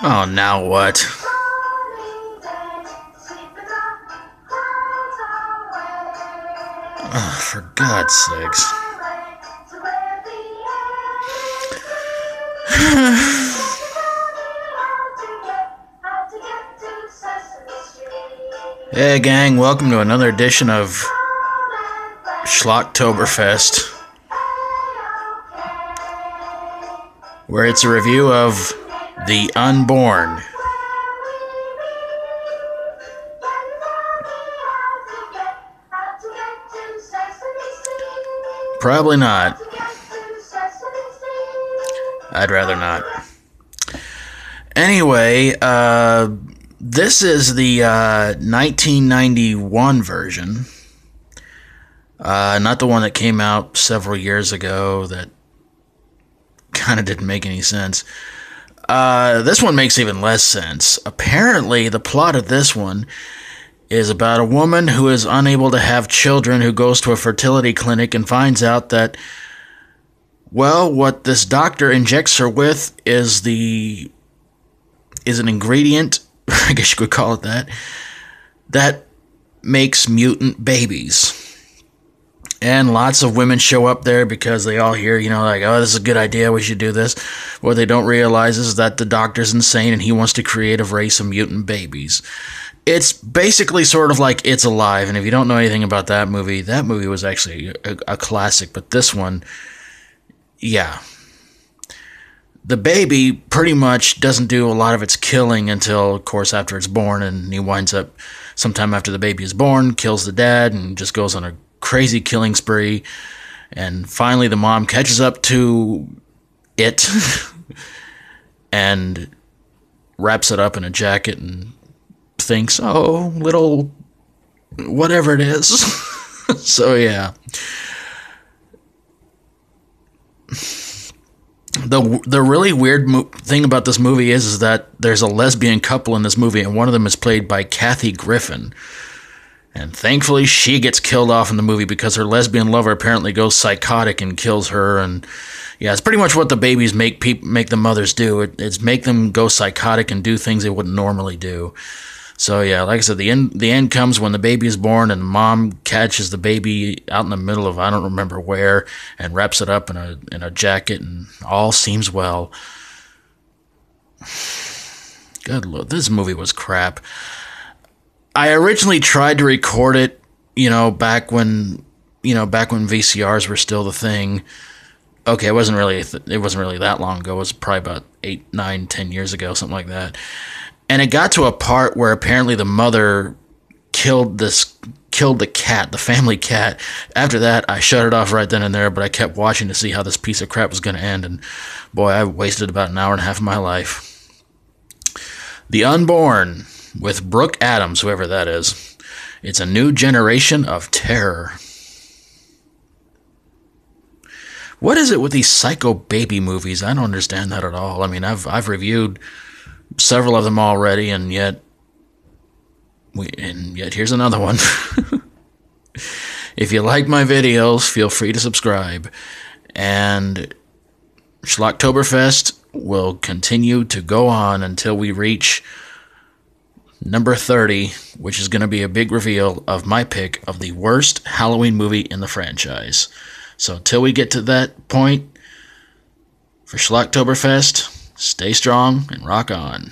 Oh, now what? Oh, for God's sakes. Hey gang, welcome to another edition of Schlocktoberfest, where it's a review of the Unborn. Probably not. I'd rather not. Anyway, this is the 1991 version. Not the one that came out several years ago that kind of didn't make any sense. This one makes even less sense. Apparently, the plot of this one is about a woman who is unable to have children, who goes to a fertility clinic and finds out that, well, what this doctor injects her with is an ingredient, I guess you could call it that makes mutant babies. And lots of women show up there because they all hear, like, oh, this is a good idea, we should do this. What they don't realize is that the doctor's insane and he wants to create a race of mutant babies. It's basically sort of like It's Alive, and if you don't know anything about that movie was actually a classic, but this one, yeah. The baby pretty much doesn't do a lot of its killing until, of course, after it's born, and he winds up sometime after the baby is born, kills the dad, and just goes on a crazy killing spree. And finally the mom catches up to it and wraps it up in a jacket and thinks, oh, little whatever it is. So yeah. The really weird thing about this movie is that there's a lesbian couple in this movie, and one of them is played by Kathy Griffin. And thankfully, she gets killed off in the movie because her lesbian lover apparently goes psychotic and kills her. And yeah, it's pretty much what the babies make the mothers do. It's make them go psychotic and do things they wouldn't normally do. So yeah, like I said, the end comes when the baby is born, and the mom catches the baby out in the middle of I don't remember where, and wraps it up in a jacket, and all seems well. Good Lord, this movie was crap. I originally tried to record it, back when VCRs were still the thing. Okay, it wasn't really that long ago. It was probably about 8, 9, 10 years ago, something like that. And it got to a part where apparently the mother killed the cat, the family cat. After that, I shut it off right then and there, but I kept watching to see how this piece of crap was going to end, and boy, I wasted about an hour and a half of my life. The Unborn, with Brooke Adams, whoever that is. It's a new generation of terror. What is it with these psycho baby movies? I don't understand that at all. I mean, I've reviewed several of them already, and yet here's another one. If you like my videos, feel free to subscribe. And Schlocktoberfest will continue to go on until we reach number 30, which is going to be a big reveal of my pick of the worst Halloween movie in the franchise. So till we get to that point, for Schlocktoberfest, stay strong and rock on.